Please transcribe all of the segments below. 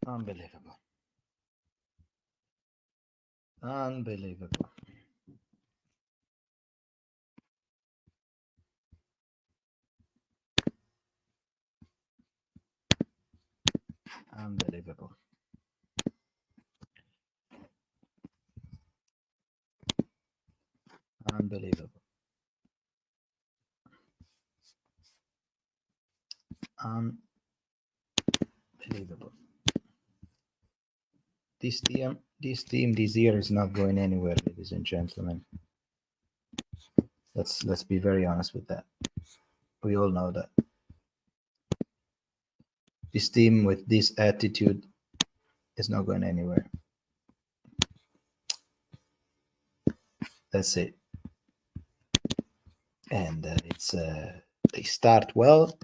Unbelievable. Unbelievable. Unbelievable. Unbelievable. Unbelievable. This team this year is not going anywhere, ladies and gentlemen. Let's be very honest with that. We all know that. This team with this attitude is not going anywhere. That's it. And it's they start well.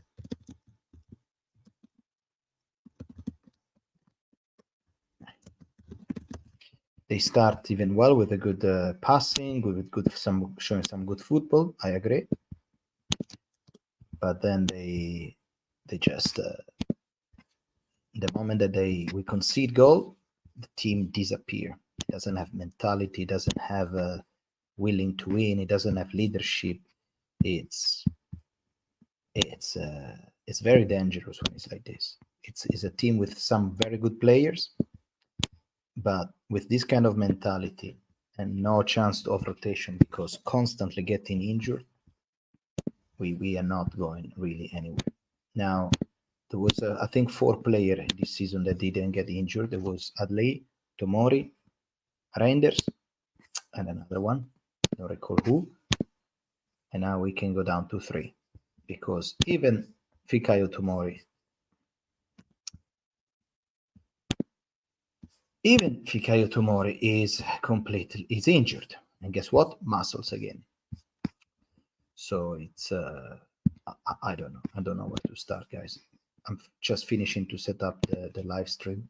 They start even well with a good passing, with good showing some good football. I agree, but then they just the moment that we concede goal, the team disappear. It doesn't have mentality. It doesn't have willing to win. It doesn't have leadership. It's it's very dangerous when it's like this. It's a team with some very good players, but with this kind of mentality and no chance of rotation because constantly getting injured, we are not going really anywhere. Now, there was, I think, 4 players this season that didn't get injured. There was Adley, Tomori, Reinders, and another one. I don't recall who. And now we can go down to 3 because even Fikayo Tomori, is injured. And guess what? Muscles again. So it's I don't know. I don't know where to start, guys. I'm just finishing to set up the live stream.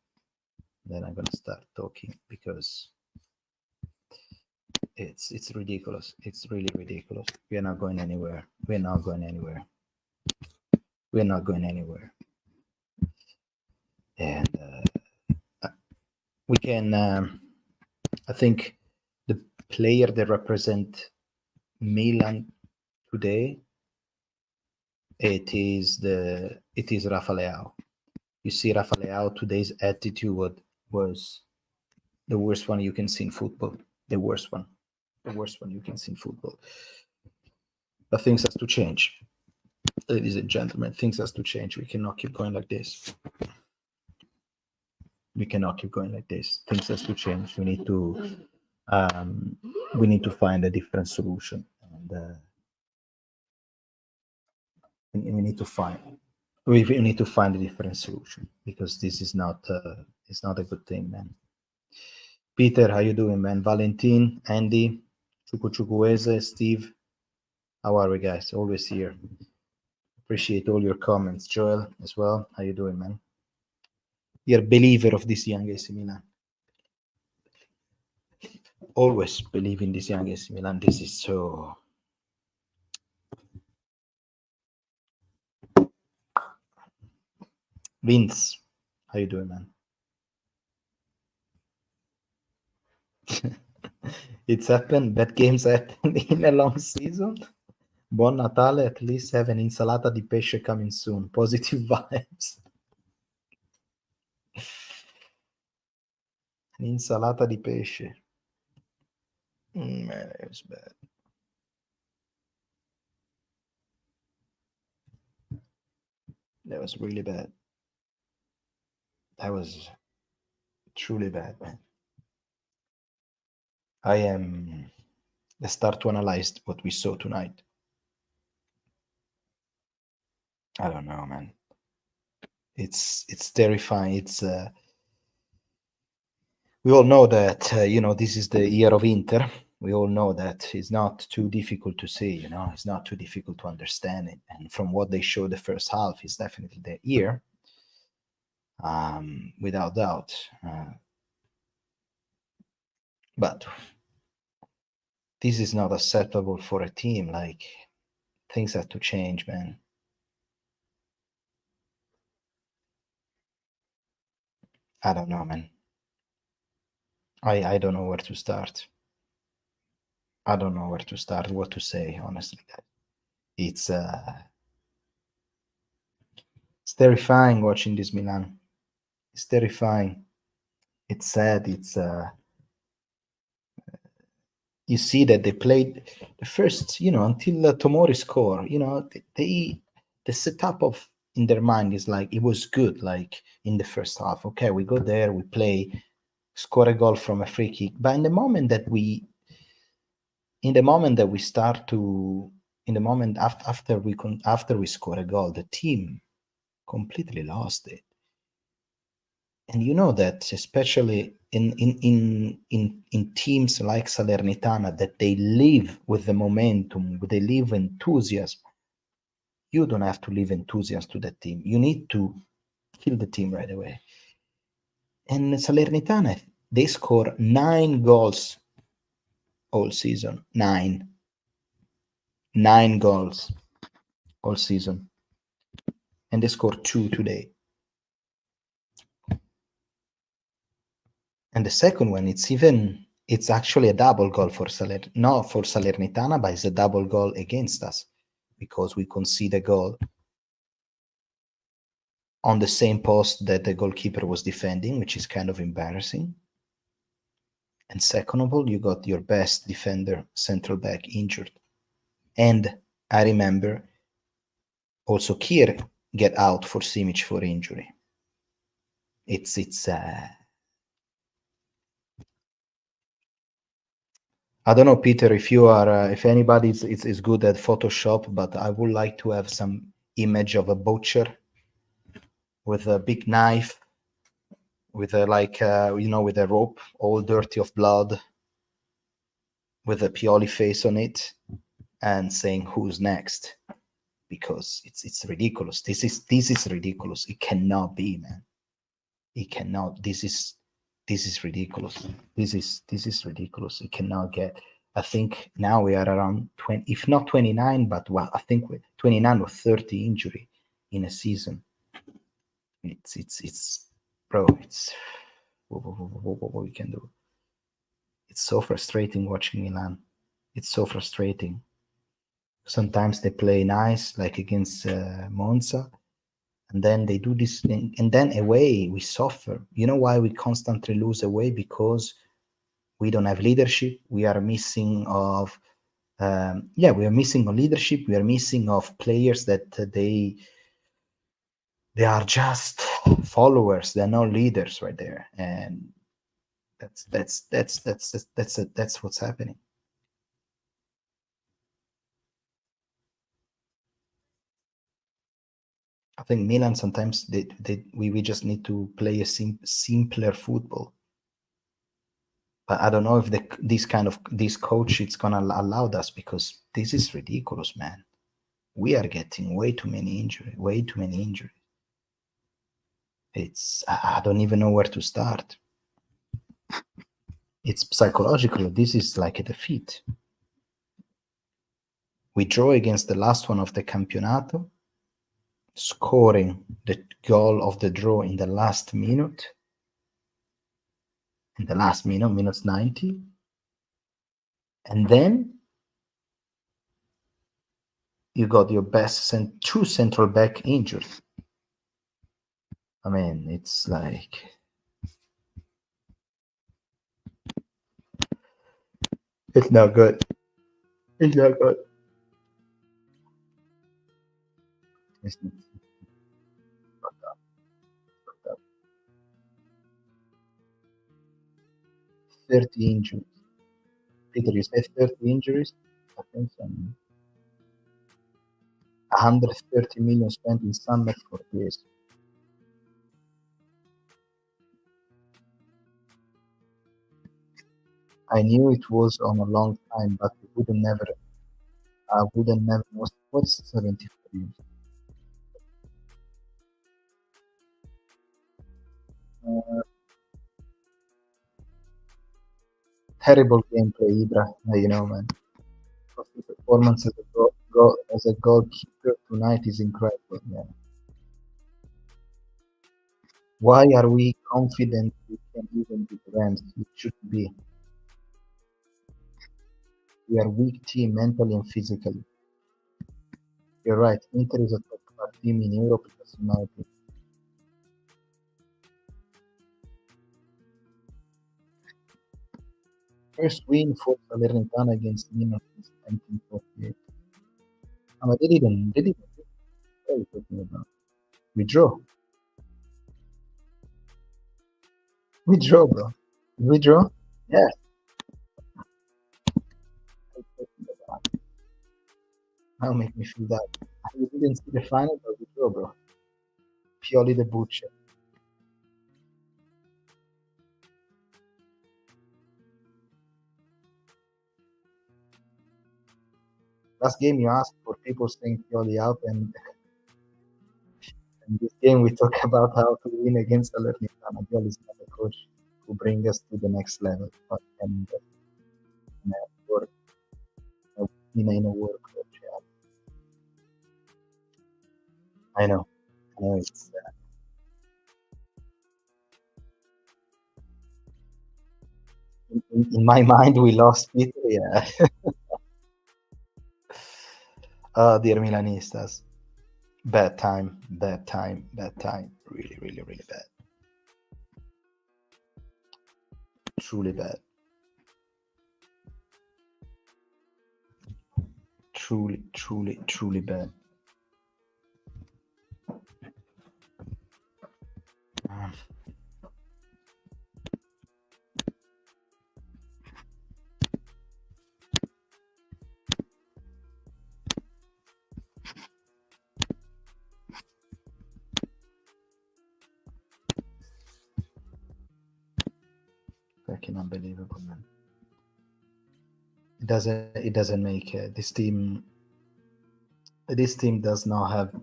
Then I'm gonna start talking because it's ridiculous. It's really ridiculous. We are not going anywhere. We're not going anywhere. We're not going anywhere. And we can. I think the player that represent Milan today it is Rafa Leao. You see Rafa Leao today's attitude was the worst one you can see in football. The worst one you can see in football. But things has to change, ladies and gentlemen. Things has to change. We cannot keep going like this. We cannot keep going like this. Things has to change. We need to find a different solution, and we need to find we need to find a different solution because this is not it's not a good thing, man. Peter, how you doing, man? Valentin, Andy, Chukwueze, Steve, how are we, guys? Always here. Appreciate all your comments. Joel as well. How you doing, man? You're a believer of this young AC Milan. Always believe in this young AC Milan. This is so. Vince, how you doing, man? It's happened. Bad games happen in a long season. Buon Natale. At least have an insalata di pesce coming soon. Positive vibes. Un'insalata di pesce. Man, it was bad. That was really bad. That was truly bad, man. Let's start to analyze what we saw tonight. I don't know, man. It's terrifying. It's we all know that this is the year of Inter. We all know that it's not too difficult to see. It's not too difficult to understand it. And from what they showed the first half, it's definitely the year, without doubt. But this is not acceptable for a team. Like, things have to change, man. I don't know, man. I don't know where to start. I don't know where to start, what to say, honestly. It's uh it's terrifying watching this Milan. It's terrifying. It's sad. You see that they played the first, until Tomori score, the setup of in their mind is like it was good, like in the first half. Okay, we go there, we play, score a goal from a free kick. But in the moment that we start to, in the moment after we score a goal, the team completely lost it. And you know that especially in teams like Salernitana, that they live with the momentum, they live enthusiasm. You don't have to live enthusiasm to that team. You need to kill the team right away. And Salernitana, they score 9 goals all season. Nine goals all season. And they scored two today. And the second one, it's actually a double goal for for Salernitana, but it's a double goal against us because we concede a goal on the same post that the goalkeeper was defending, which is kind of embarrassing. And second of all, you got your best defender, central back, injured. And I remember also Kier get out for Simic for injury. It's I don't know, Peter, if you are, if anybody is good at Photoshop, but I would like to have some image of a butcher with a big knife, with a with a rope, all dirty of blood, with a Pioli face on it, and saying who's next, because it's ridiculous. This is ridiculous. It cannot be, man. It cannot. This is ridiculous. This is ridiculous. It cannot get. I think now we are around 20, if not 29, but well, I think we're 29 or 30 injury in a season. It's bro. It's what we can do. It's so frustrating watching Milan. It's so frustrating. Sometimes they play nice, like against Monza, and then they do this thing, and then away we suffer. You know why we constantly lose away? Because we don't have leadership. We are missing of we are missing on leadership. We are missing of players that they are just followers. They're not leaders right there, and that's what's happening. I think Milan sometimes we just need to play a simpler football. But I don't know if this coach it's gonna allow us, because this is ridiculous, man. We are getting way too many injuries, way too many injuries. I don't even know where to start. It's psychological. This is like a defeat. We draw against the last one of the Campionato, scoring the goal of the draw in the last minute, minutes 90. And then you got your best two central back injured. I mean, it's like it's not good. It's not good. It's not 30 injuries. Peter, you said 30 injuries? I think so. 130 million spent in summer for this. I knew it was on a long time, but I wouldn't never, what's 73? Uh, Terrible gameplay, Ibra, man. The performance as as a goalkeeper tonight is incredible, man. Why are we confident we can even beat Rams? It should be. We are weak team mentally and physically. You're right. Inter is a top class team in Europe, because in my opinion. First win for Salernitana against Milan since 1948. They didn't. They didn't. What are you talking about? We draw. We draw, bro. We draw. Yeah. Now make me feel that. We didn't see the final, but we draw, bro. Purely the butcher. Last game you asked for people saying Pioli out, and in this game we talk about how to win against Salernitana. Pioli is not a coach who bring us to the next level, but in a work in a work coach. Yeah. I know. I know it's in my mind we lost Peter. Yeah. Dear Milanistas, bad time, bad time, bad time. Really, really, really bad. Truly bad. Truly, truly, truly bad. Um, Fucking unbelievable, man. It doesn't make this team does not have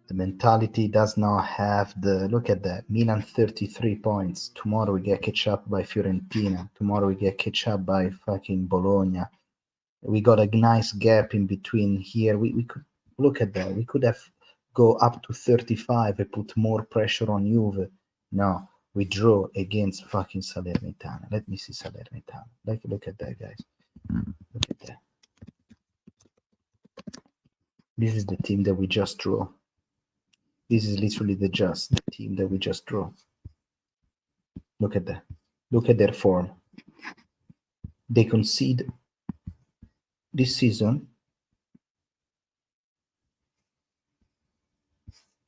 the mentality, does not have the look at that. Milan 33 points. Tomorrow we get catch up by Fiorentina. Tomorrow we get catch up by fucking Bologna. We got a nice gap in between here. We could look at that. We could have go up to 35 and put more pressure on Juve. No, we draw against fucking Salernitana. Let me see Salernitana. Look at that, guys. Look at that. This is the team that we just draw. This is literally the team that we just draw. Look at that. Look at their form. They concede this season.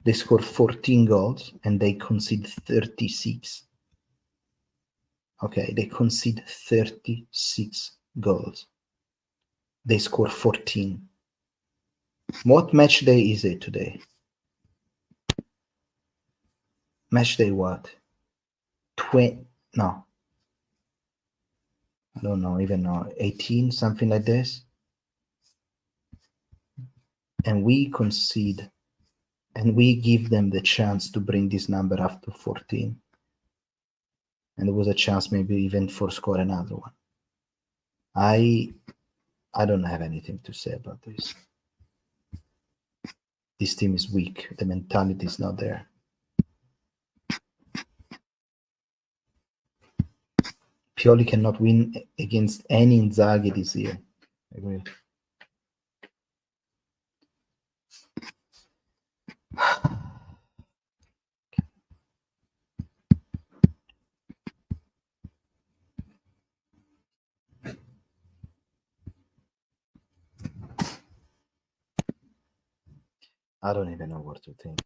They score 14 goals and they concede 36. Okay, they concede 36 goals. They score 14. What match day is it today? Match day what? 20? No. I don't know, even know. 18, something like this. And we concede and we give them the chance to bring this number up to 14. And there was a chance maybe even for score another one. I don't have anything to say about this. This team is weak. The mentality is not there. Pioli cannot win against any Inzaghi this year. I agree. I don't even know what to think,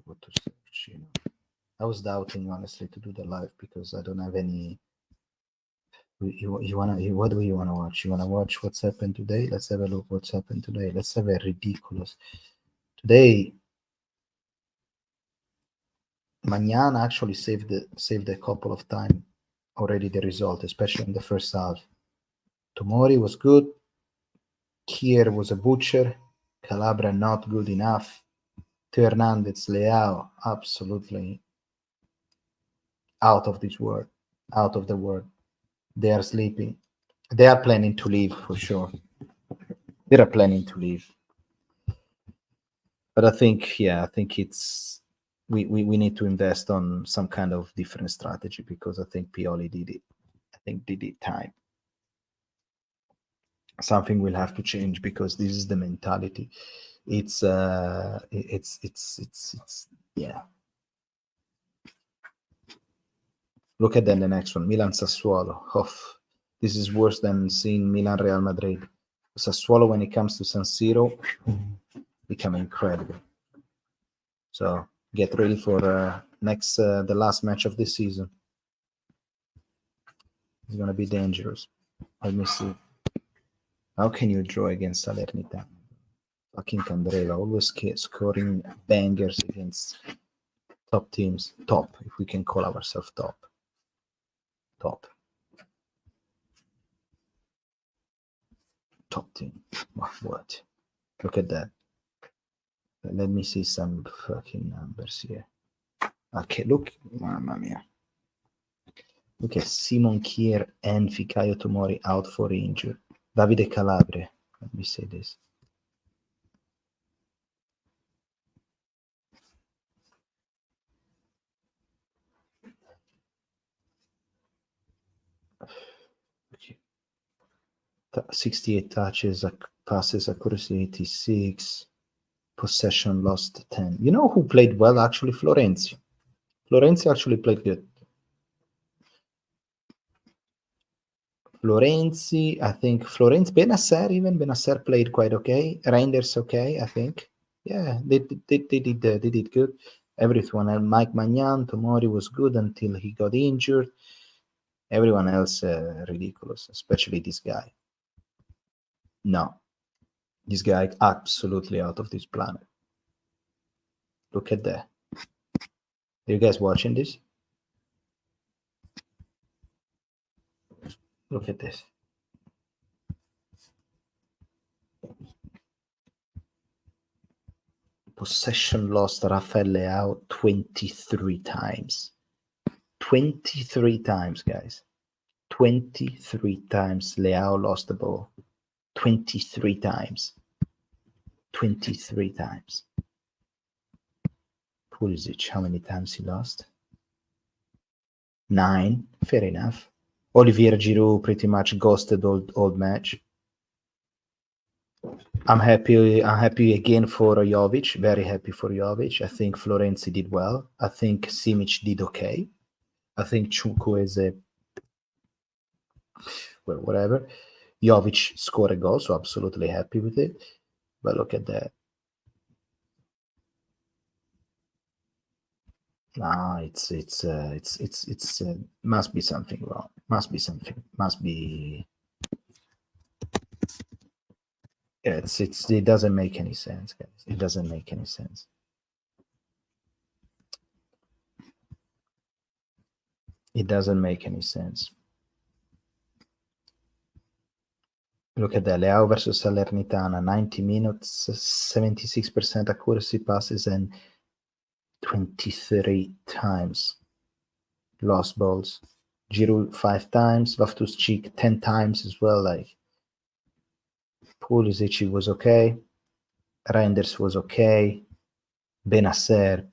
what to search. I was doubting honestly to do the live because I don't have any. What do you wanna watch? You wanna watch what's happened today? Let's have a look. What's happened today? Let's have a ridiculous. Today, Magnan actually saved a couple of times already the result, especially in the first half. Tomori was good. Kier was a butcher. Calabria not good enough. Hernandez, Leao, absolutely out of this world, out of the world. They are sleeping. They are planning to leave for sure. They are planning to leave. But I think, yeah, I think it's we need to invest on some kind of different strategy, because I think Pioli did it. I think did it time. Something will have to change, because this is the mentality. It's yeah. Look at then the next one, Milan Sassuolo. Oh, this is worse than seeing Milan Real Madrid. Sassuolo, when it comes to San Siro, become incredible. So get ready for the last match of this season. It's gonna be dangerous. Let me see. How can you draw against Salernitana? Fucking Candreva, always scoring bangers against top teams. Top, if we can call ourselves top. Top. Top team. What? Look at that. Let me see some fucking numbers here. Okay, look, mamma mia. Look at Simon Kier and Fikayo Tomori out for injury. Davide Calabre. Let me say this. Okay. 68 touches, passes accuracy 86, possession lost 10. You know who played well actually? Florenzi. Florenzi actually played good. Florenzi, I think Florenzi, Benasser played quite okay. Reinders okay, I think. Yeah, they did good. Everyone else, Mike Magnan, Tomori was good until he got injured. Everyone else ridiculous, especially this guy. No, this guy absolutely out of this planet. Look at that. Are you guys watching this? Look at this. Possession lost Rafael Leao 23 times. 23 times, guys. 23 times Leao lost the ball. 23 times. 23 times. Pulisic, how many times he lost? 9. Fair enough. Olivier Giroud pretty much ghosted old match. I'm happy again for Jovic. Very happy for Jovic. I think Florenzi did well. I think Simic did okay. I think Chunku is well, whatever. Jovic scored a goal, so absolutely happy with it. But look at that. Nah, it's must be something wrong. Must be something. Must be. Yeah, it doesn't make any sense, guys. It doesn't make any sense. It doesn't make any sense. Look at that. Leao versus Salernitana, 90 minutes, 76% accuracy passes, and 23 times lost balls. Giroud 5 times, Loftus-Cheek 10 times as well. Like Pulisic was okay, Reinders was okay, Benasser,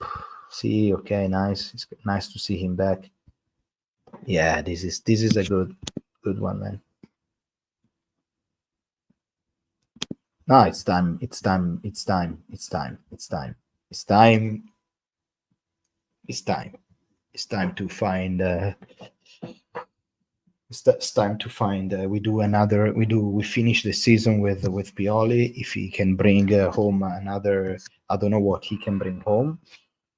see, okay, nice. It's nice to see him back. Yeah, this is a good one, man. No, it's time. It's time. It's time. It's time. It's time. It's time. It's time. It's time to find. It's time to find. We finish the season with Pioli. If he can bring home another, I don't know what he can bring home.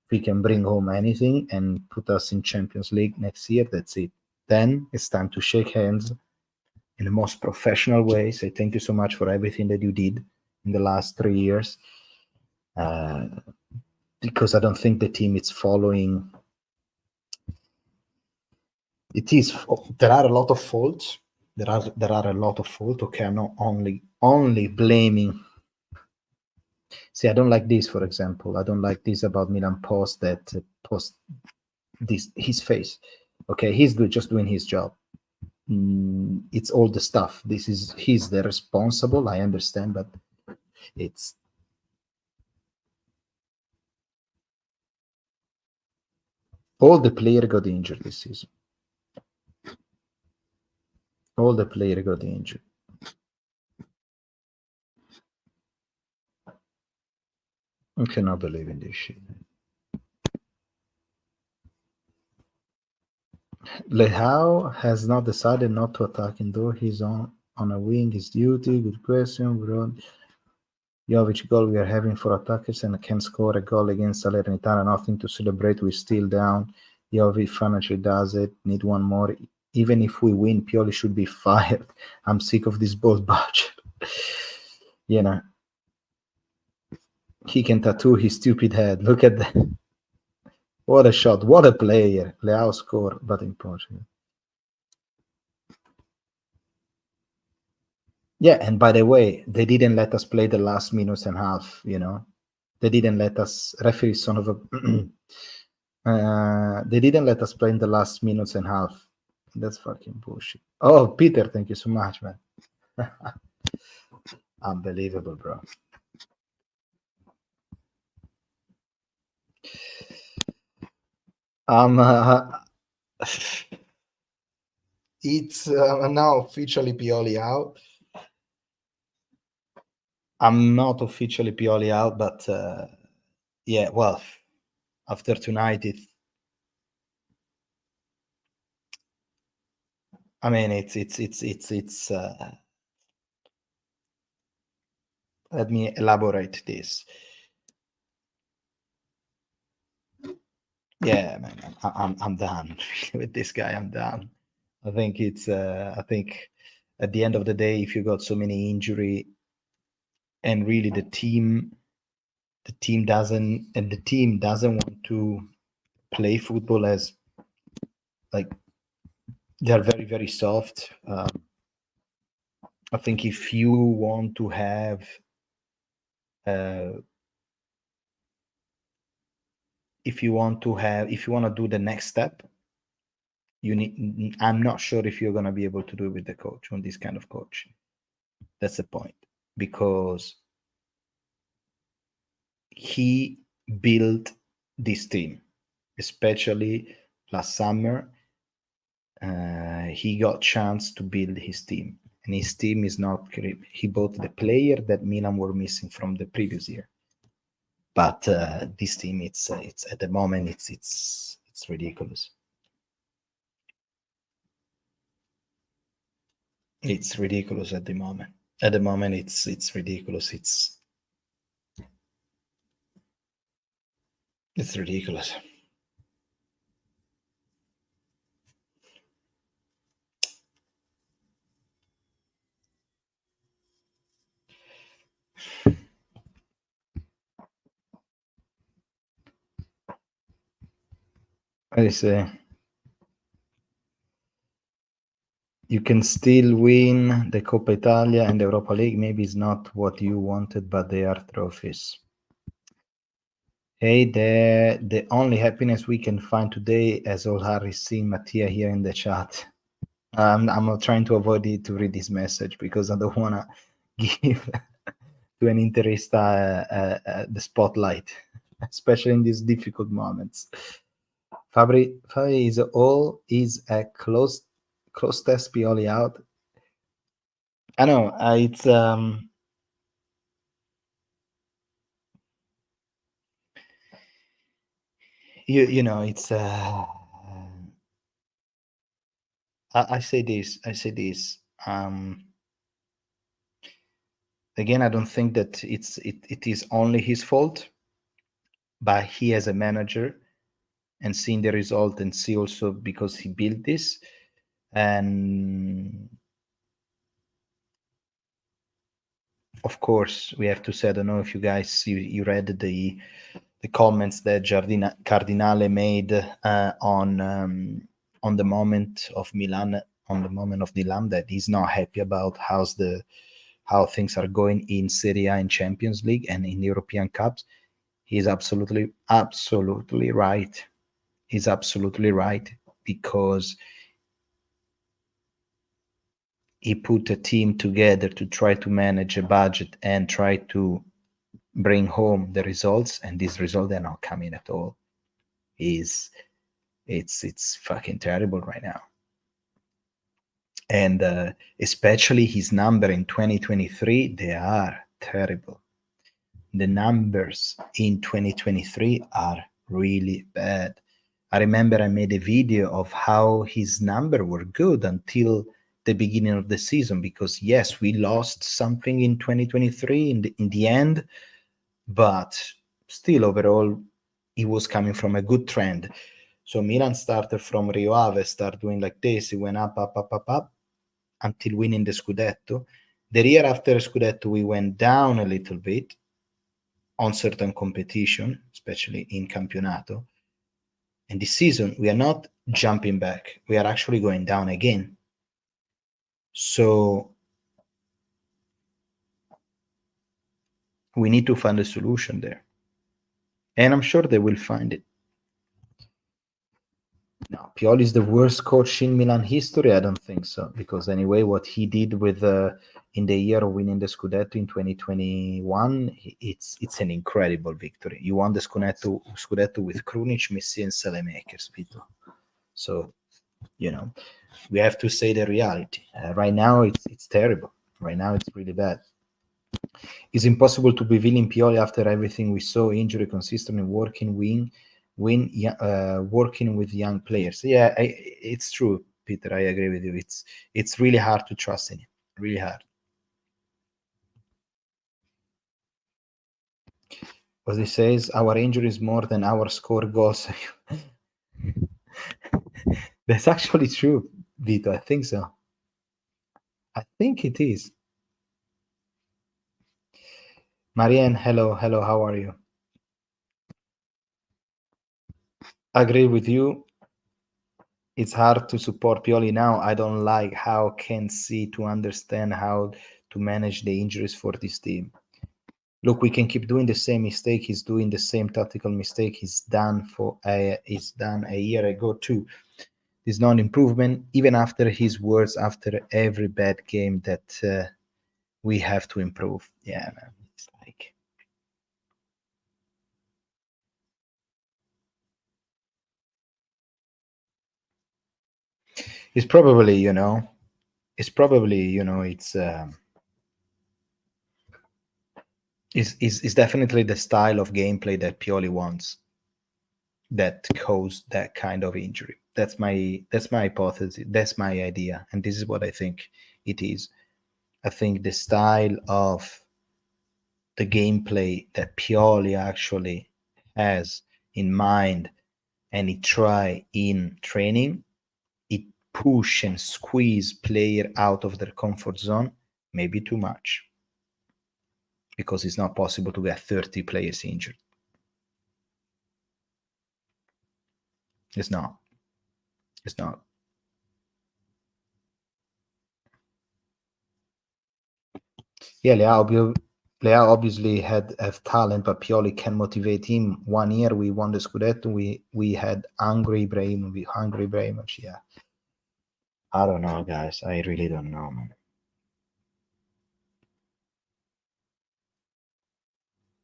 If he can bring home anything and put us in Champions League next year, that's it. Then it's time to shake hands in the most professional way. Say thank you so much for everything that you did in the last 3 years. Because I don't think the team is following. There are a lot of faults. There are a lot of faults. Okay, I'm not only blaming. See, I don't like this, for example. I don't like this about Milan Post that post this his face. Okay, he's just doing his job. It's all the stuff. He's the responsible. I understand, but it's All the player got injured this season. All the player got injured. I cannot believe in this shit. Lehao has not decided not to attack indoor. He's on a wing. His duty. Good question. Jovic goal we are having for attackers and can score a goal against Salernitana. Nothing to celebrate. We're still down. Jovic financially does it. Need one more. Even if we win, Pioli should be fired. I'm sick of this bold budget. You know, he can tattoo his stupid head. Look at that. What a shot. What a player. Leao score, but in Portugal. Yeah, and by the way, they didn't let us play the last minutes and a half, you know. They didn't let us, referee son of a... they didn't let us play in the last minutes and a half. That's fucking bullshit. Oh, Peter, thank you so much, man. Unbelievable, bro. It's now officially Pioli out. I'm not officially Pioli out, but yeah, well, after tonight, I mean, it's. Let me elaborate this. Yeah, man, I'm done with this guy. I'm done. I think it's. I think at the end of the day, if you got so many injury, and really the team doesn't want to play football as like they're very very soft. I think if you want to have if you want to do the next step, you need. I'm not sure if you're going to be able to do it with the coach on this kind of coaching. That's the point, because he built this team, especially last summer. He got chance to build his team, and his team is not. He bought the player that Milan were missing from the previous year. But this team, it's at the moment, it's ridiculous. It's ridiculous at the moment. At the moment, it's ridiculous. It's ridiculous. I say you can still win the Coppa Italia and the Europa League. Maybe it's not what you wanted, but they are trophies. Hey, the only happiness we can find today, as all Harry seeing Mattia here in the chat. I'm not trying to avoid it to read this message because I don't want to give to an Interista the spotlight, especially in these difficult moments. Fabri is a close test Pioli out. I know it's you know it's I say this again, I don't think that it is only his fault, but he as a manager and seeing the result and see also because he built this, and of course we have to say, I don't know if you guys you read the comments that Cardinale made on the moment of Milan, that he's not happy about how things are going in Serie A and Champions League and in European Cups. He's absolutely right. He's absolutely right, because he put a team together to try to manage a budget and try to bring home the results, and these results are not coming at all. It's fucking terrible right now. And especially his number in 2023, they are terrible. The numbers in 2023 are really bad. I remember I made a video of how his number were good until the beginning of the season, because yes, we lost something in 2023 in the end, but still overall he was coming from a good trend. So Milan started from Rio Ave, started doing like this, it went up until winning the Scudetto. The year after Scudetto we went down a little bit on certain competition, especially in Campionato. And this season, we are not jumping back. We are actually going down again. So we need to find a solution there. And I'm sure they will find it. No, Pioli is the worst coach in Milan history. I don't think so, because anyway, what he did with in the year of winning the Scudetto in 2021, it's an incredible victory. You won the Scudetto with Krunic, Messi, and Selemakers, Vito. So we have to say the reality. Right now, it's terrible. Right now, it's really bad. It's impossible to be villain Pioli after everything we saw: injury, consistently working, working with young players. Yeah, it's true, Peter. I agree with you. It's really hard to trust in him. Really hard. As he says, our injury is more than our score goals. That's actually true, Vito. I think so. I think it is. Marianne, hello, how are you? I agree with you. It's hard to support Pioli now. I don't like how can see to understand how to manage the injuries for this team. Look, we can keep doing the same mistake. He's doing the same tactical mistake he's done a year ago too. There's not improvement, even after his words after every bad game that we have to improve. Yeah, man. It's like it's probably, it's definitely the style of gameplay that Pioli wants that caused that kind of injury. That's my hypothesis. That's my idea, and this is what I think it is. I think the style of the gameplay that Pioli actually has in mind and he try in training, it push and squeeze player out of their comfort zone, maybe too much, because it's not possible to get 30 players injured. It's not. It's not. Yeah, Leao obviously have talent, but Pioli can motivate him. 1 year we won the Scudetto. We had hungry Ibrahimovic. Yeah, I don't know, guys. I really don't know, man.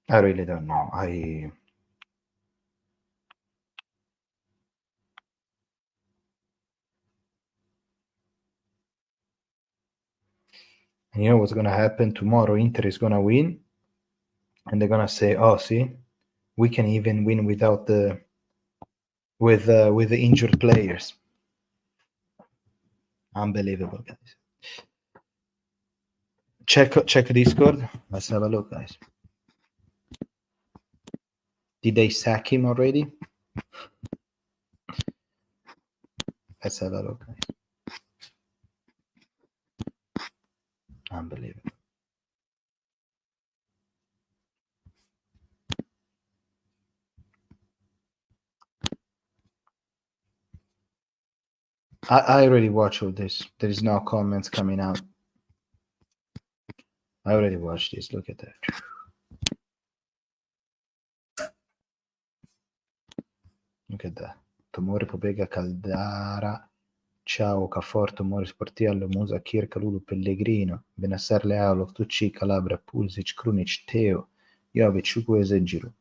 I really don't know. You know what's gonna happen tomorrow? Inter is gonna win, and they're gonna say, "Oh, see, we can even win without the with the injured players." Unbelievable, guys. Check Discord. Let's have a look, guys. Did they sack him already? Let's have a look, guys. Unbelievable. I already watched all this. There is no comments coming out. I already watched this. Look at that. Look at that. Tomori, Pobega, Caldara, Ciao, Cafor, Tomori, Sportiello, Musa, Kirk, Lulu, Pellegrino, Benassar, Leao, Loftucci, Calabria, Pulisic, Krunic, Teo, Jovic, Chukwueze, Giroud.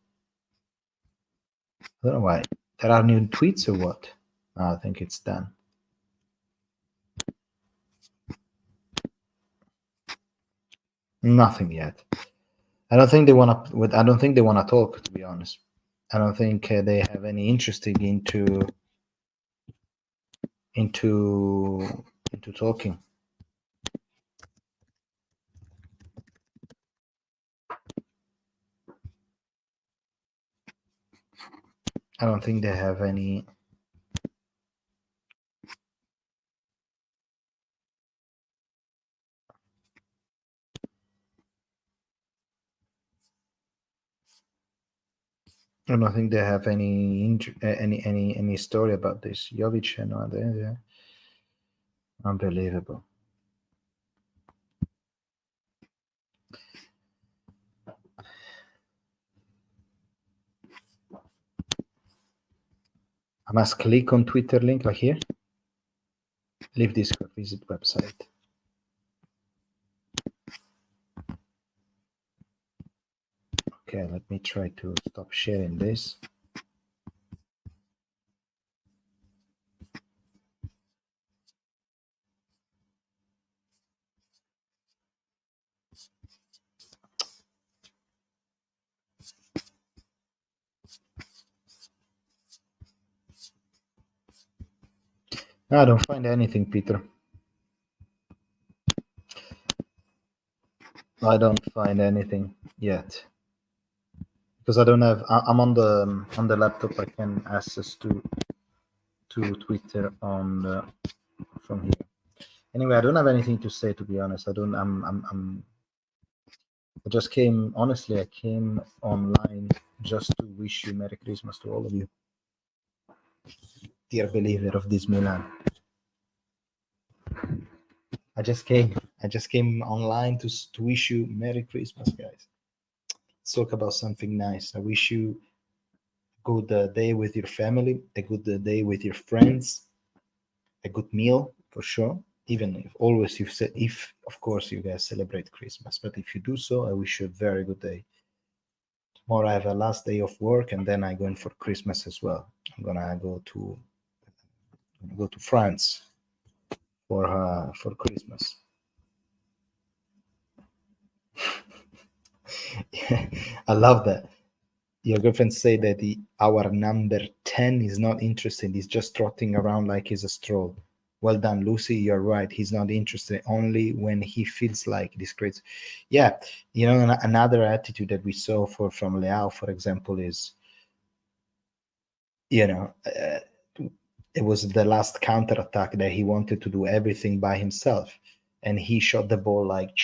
I don't know why. There are new tweets or what? I think it's done. Nothing yet. I don't think they want to. I don't think they want to talk. To be honest, I don't think they have any interest into talking. I don't think they have any. I don't think they have any story about this. Jovic and all that. Yeah. Unbelievable. I must click on Twitter link like here. Leave Discord, visit website. Okay, let me try to stop sharing this. I don't find anything, Peter. I don't find anything yet because I don't have. I'm on the laptop. I can access to Twitter from here. Anyway, I don't have anything to say, to be honest. I don't. I just came. Honestly, I came online just to wish you Merry Christmas to all of you, dear believer of this Milan. I just came. I just came online to wish you Merry Christmas, guys. Let's talk about something nice. I wish you a good day with your family, a good day with your friends, a good meal for sure. Even if always you say, if of course you guys celebrate Christmas, but if you do so, I wish you a very good day. Tomorrow I have a last day of work, and then I go in for Christmas as well. I'm gonna go to France for Christmas. I love that. Your girlfriend say that our number 10 is not interested. He's just trotting around like he's a stroll. Well done, Lucy. You're right. He's not interested only when he feels like this creates. Yeah, another attitude that we saw from Leao, for example, is you know uh, it was the last counter attack that he wanted to do everything by himself, and he shot the ball like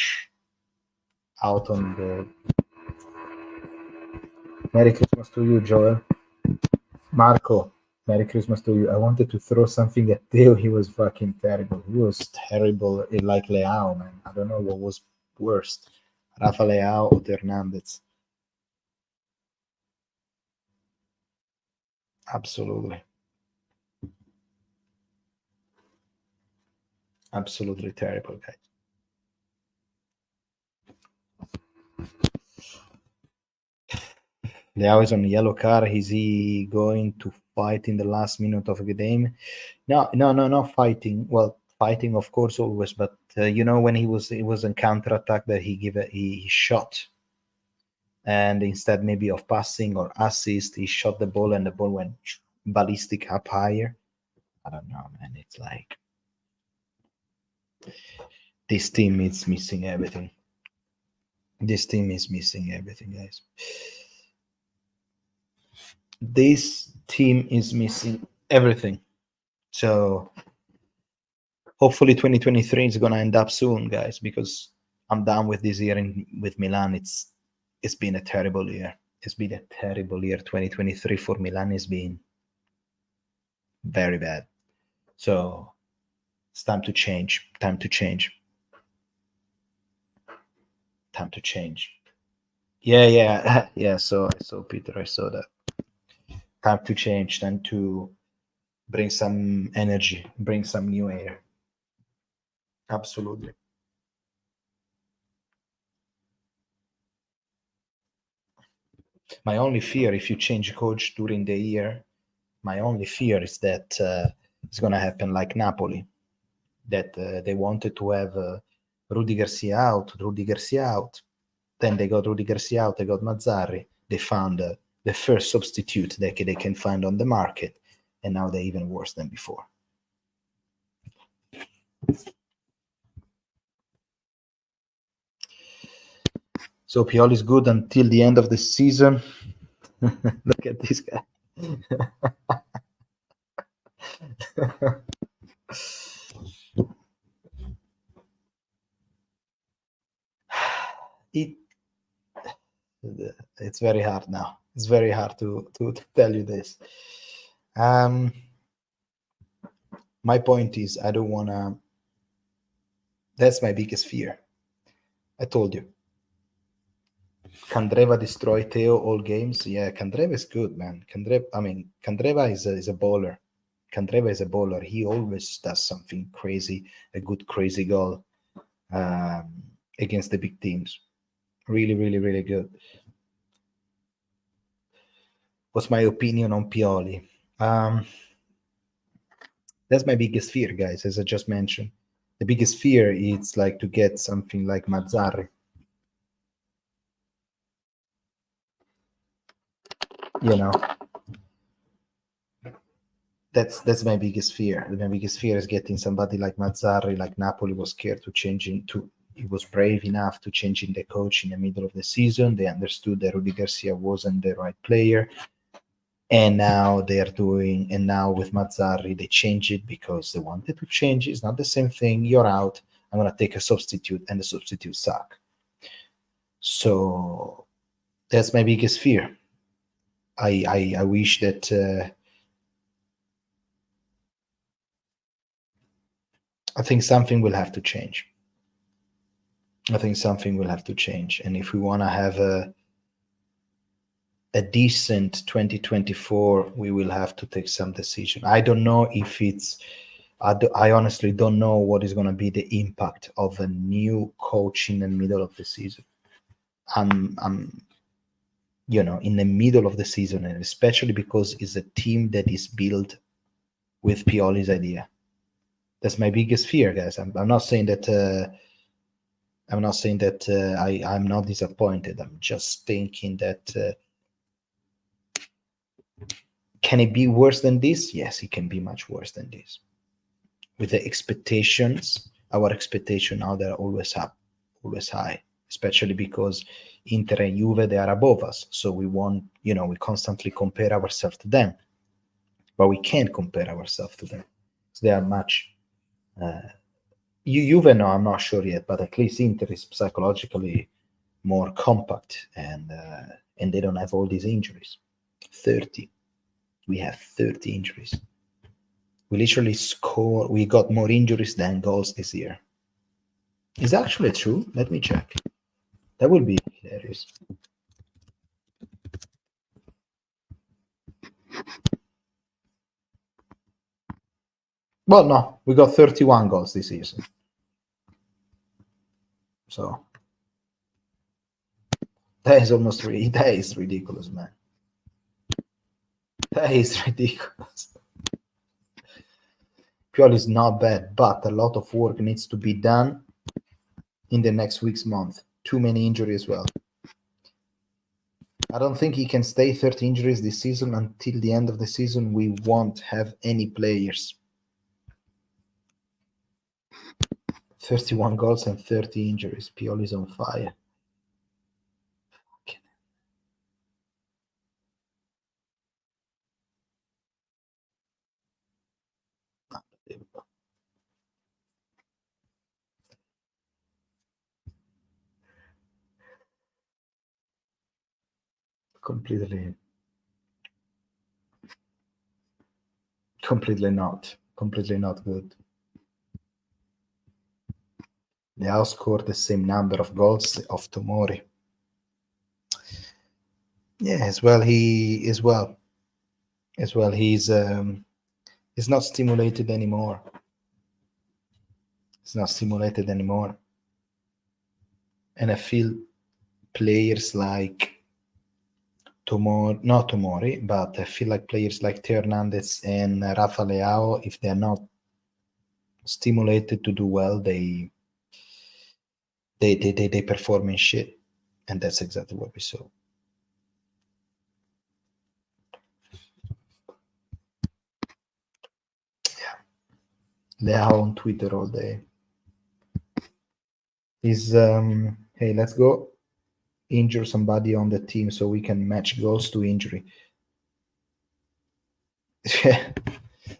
out on the. Merry Christmas to you, Joel. Marco, Merry Christmas to you. I wanted to throw something at Theo. He was fucking terrible. He was terrible, like Leao, man. I don't know what was worst, Rafa Leao or Hernandez. Absolutely, absolutely terrible, guys. Leao is on a yellow card. Is he going to fight in the last minute of the game? No, no, no, not fighting. Well, fighting, of course, always. But when it was a counter attack that he shot, and instead maybe of passing or assist, he shot the ball and the ball went ballistic up higher. I don't know, man. It's like this team is missing everything. This team is missing everything, guys. This team is missing everything. So hopefully 2023 is gonna end up soon, guys, because I'm done with this year with Milan. It's been a terrible year. It's been a terrible year. 2023 for Milan has been very bad. So it's time to change. Time to change. Time to change. Yeah, yeah, yeah. So I saw Peter. I saw that. Time to change. Time to bring some energy. Bring some new air. Absolutely. My only fear, if you change coach during the year, my only fear is that It's going to happen like Napoli, that they wanted to have Rudy Garcia out, Rudy Garcia out. Then they got Rudy Garcia out, they got Mazzarri. They found the first substitute that they can find on the market, and now they're even worse than before. So Pioli's good until the end of the season. Look at this guy. it it's very hard now. It's very hard to tell you this. My point is, I don't wanna. That's my biggest fear. I told you. Candreva destroy Theo all games. Yeah, Candreva is good, man. Candreva is a bowler. Candreva is a bowler. He always does something crazy, a good crazy goal against the big teams. Really, really, really good. What's my opinion on Pioli? That's my biggest fear, guys, as I just mentioned. The biggest fear is like to get something like Mazzarri. You know, that's my biggest fear. My biggest fear is getting somebody like Mazzarri, like Napoli was scared to change into. He was brave enough to change in the coach in the middle of the season. They understood that Rudy Garcia wasn't the right player, and now and now with Mazzarri they change it because they wanted to change it. It's not the same thing. You're out. I'm gonna take a substitute, and the substitute suck. So that's my biggest fear. I wish that I think something will have to change. I think something will have to change, and if we want to have a decent 2024, we will have to take some decision. I don't know if it's. I honestly don't know what is going to be the impact of a new coach in the middle of the season. I'm in the middle of the season, and especially because it's a team that is built with Pioli's idea. That's my biggest fear, guys. I'm not saying that. I'm not saying that I'm not disappointed. I'm just thinking that can it be worse than this? Yes, it can be much worse than this. With the expectations, our expectation now they're always up, always high, especially because Inter and Juve they are above us. So we want, we constantly compare ourselves to them, but we can't compare ourselves to them. So they are much. Juve, no, I'm not sure yet, but at least Inter is psychologically more compact, and they don't have all these injuries. 30. We have 30 injuries. We literally we got more injuries than goals this year. Is that actually true? Let me check. That would be hilarious. Well, no, we got 31 goals this season. So that is that is ridiculous, man. That is ridiculous. Pioli is not bad, but a lot of work needs to be done in the next week's month. Too many injuries as well. I don't think he can stay 30 injuries this season. Until the end of the season, we won't have any players. 31 goals and 30 injuries. Pioli's on fire. Unbelievable. Completely not good. They outscored the same number of goals of Tomori. Yeah, as well he's not stimulated anymore. It's not stimulated anymore. And I feel players like Not Tomori, but I feel like players like Theo Hernandez and Rafa Leao, if they're not stimulated to do well, they perform in shit, and that's exactly what we saw. Leao on Twitter all day. Is hey, let's go injure somebody on the team so we can match goals to injury.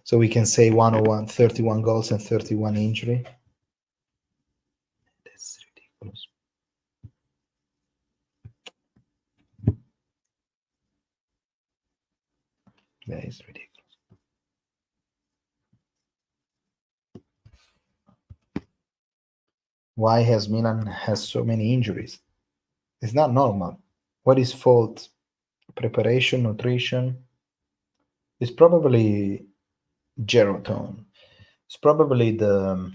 So we can say 101, 31 goals and 31 injury. That's ridiculous. That is ridiculous. Why has Milan has so many injuries? It's not normal. What is fault? Preparation, nutrition? It's probably Gerotone. It's probably the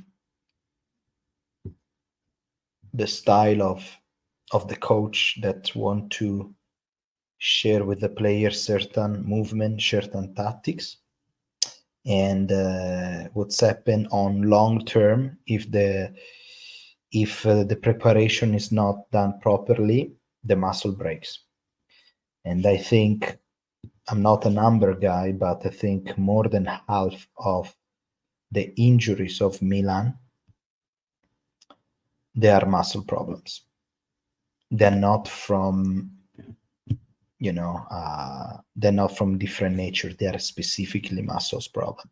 style of the coach that want to share with the players certain movement, certain tactics, and what's happened on long term if the preparation is not done properly, the muscle breaks. And I think I'm not a number guy, but I think more than half of the injuries of Milan, they are muscle problems. They're not from, they're not from different nature. They are specifically muscles problem.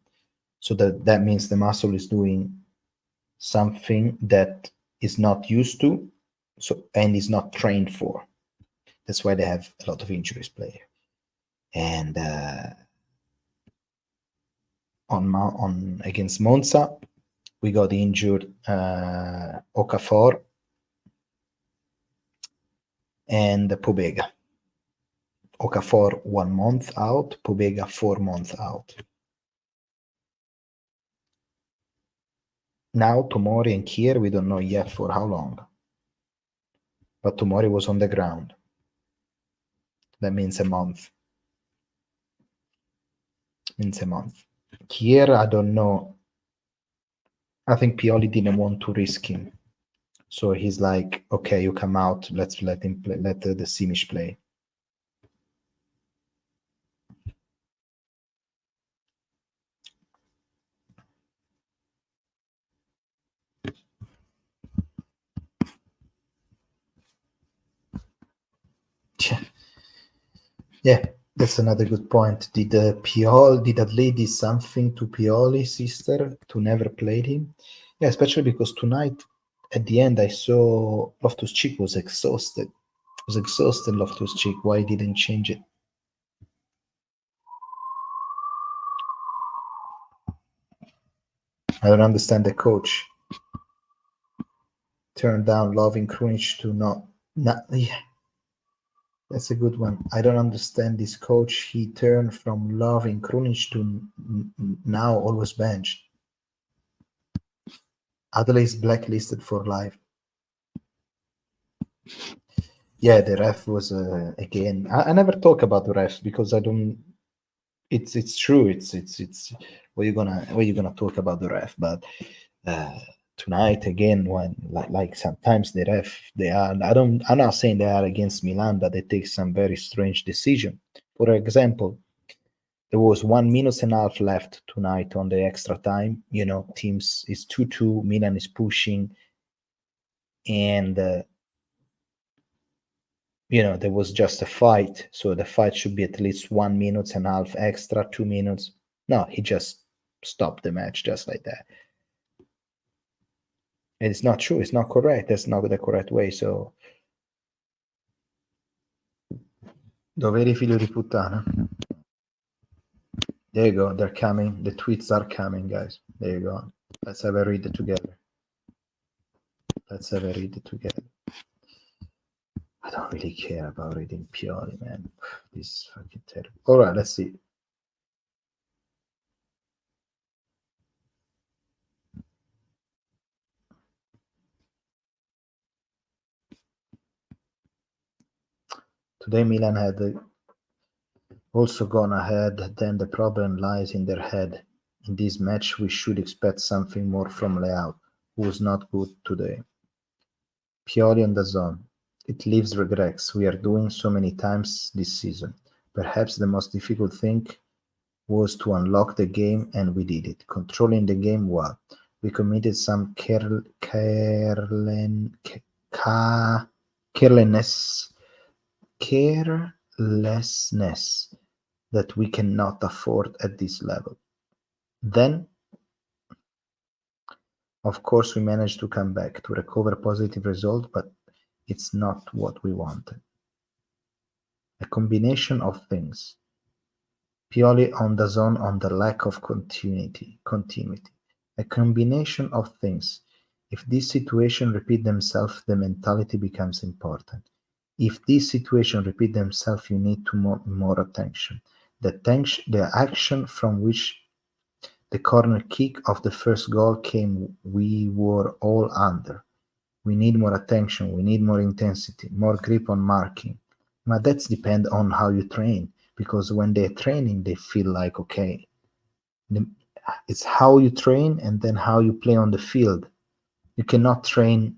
So that means the muscle is doing something that is not used to, so and is not trained for. That's why they have a lot of injuries player. And on against Monza, we got injured Okafor and Pobega. Okafor 1 month out, Pobega 4 months out. Now Tomori and Kier, we don't know yet for how long. But Tomori was on the ground. That means a month. Means a month. Kier, I don't know. I think Pioli didn't want to risk him. So he's like, okay, you come out, let's let him play, let the Simic play. Yeah, that's another good point. Did Adley do something to Pioli's sister to never play him? Yeah, especially because tonight at the end I saw Loftus-Cheek was exhausted. Was exhausted, Loftus-Cheek. Why didn't change it? I don't understand the coach. Turn down Loving Krunic to not yeah. That's a good one. I don't understand this coach. He turned from loving Krunic to now always benched. Adelaide is blacklisted for life. Yeah, the ref was again. I never talk about the refs because I don't. It's true. It's what you gonna talk about the ref, but tonight again when like sometimes the ref they are. I'm not saying they are against Milan, but they take some very strange decision. For example, there was 1 minute and a half left tonight on the extra time. Teams is 2-2. Milan is pushing, and there was just a fight, so the fight should be at least 1 minute and a half extra, 2 minutes. No, he just stopped the match just like that. And it's not true. It's not correct. That's not the correct way. So, doveri figlio di puttana. There you go. They're coming. The tweets are coming, guys. There you go. Let's have a read it together. Let's have a read it together. I don't really care about reading Pioli, man. This is fucking terrible. All right, let's see. Today Milan had also gone ahead, then the problem lies in their head. In this match, we should expect something more from Leao, who was not good today. Pioli on the zone. It leaves regrets. We are doing so many times this season. Perhaps the most difficult thing was to unlock the game, and we did it. Controlling the game well. We committed some carelessness carelessness that we cannot afford at this level. Then, of course, we managed to come back to recover positive result, but it's not what we wanted. A combination of things. Pioli on the zone on the lack of continuity. A combination of things. If this situation repeat themselves, the mentality becomes important. If this situation repeat themselves, you need to more attention. The action from which the corner kick of the first goal came, we were all under. We need more attention, we need more intensity, more grip on marking. But that's depend on how you train, because when they're training, they feel like, okay, it's how you train and then how you play on the field. You cannot train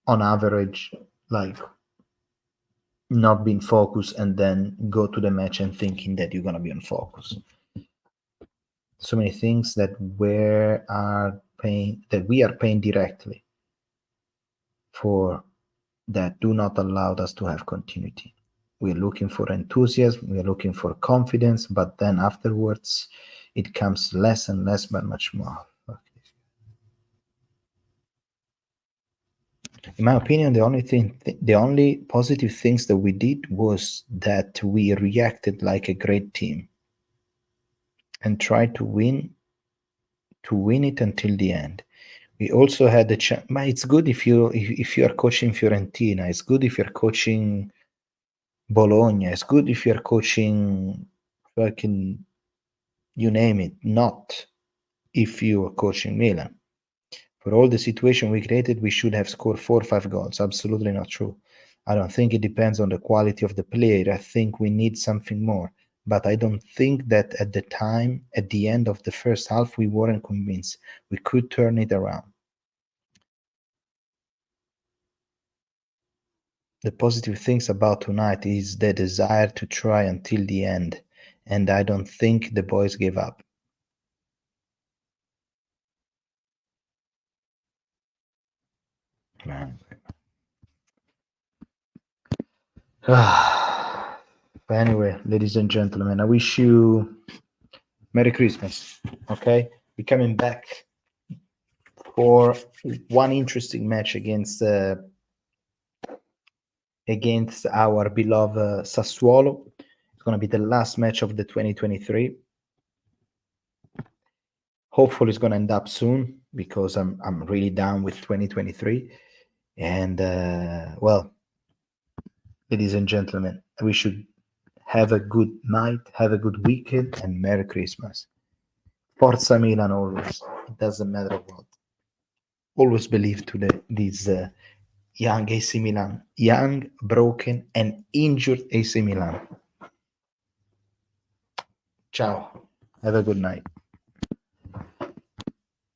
on average, like not being focused and then go to the match and thinking that you're going to be on focus. So many things that we are paying directly for that do not allow us to have continuity. We're looking for enthusiasm, we're looking for confidence, but then afterwards it comes less and less, but much more. In my opinion, the only positive things that we did was that we reacted like a great team and tried to win it until the end. We also had the chance. But it's good if you are coaching Fiorentina. It's good if you're coaching Bologna. It's good if you're coaching fucking you name it. Not if you are coaching Milan. For all the situation we created, we should have scored 4 or 5 goals. Absolutely not true. I don't think it depends on the quality of the player. I think we need something more. But I don't think that at the end of the first half, we weren't convinced. We could turn it around. The positive things about tonight is the desire to try until the end. And I don't think the boys gave up. But anyway, ladies and gentlemen, I wish you Merry Christmas. Okay, we're coming back for one interesting match against our beloved Sassuolo. It's going to be the last match of the 2023. Hopefully, it's going to end up soon because I'm really down with 2023. And well, ladies and gentlemen, we should have a good night, have a good weekend, and Merry Christmas. Forza Milan always. It doesn't matter what. Always believe to these young AC Milan, young, broken, and injured AC Milan. Ciao. Have a good night.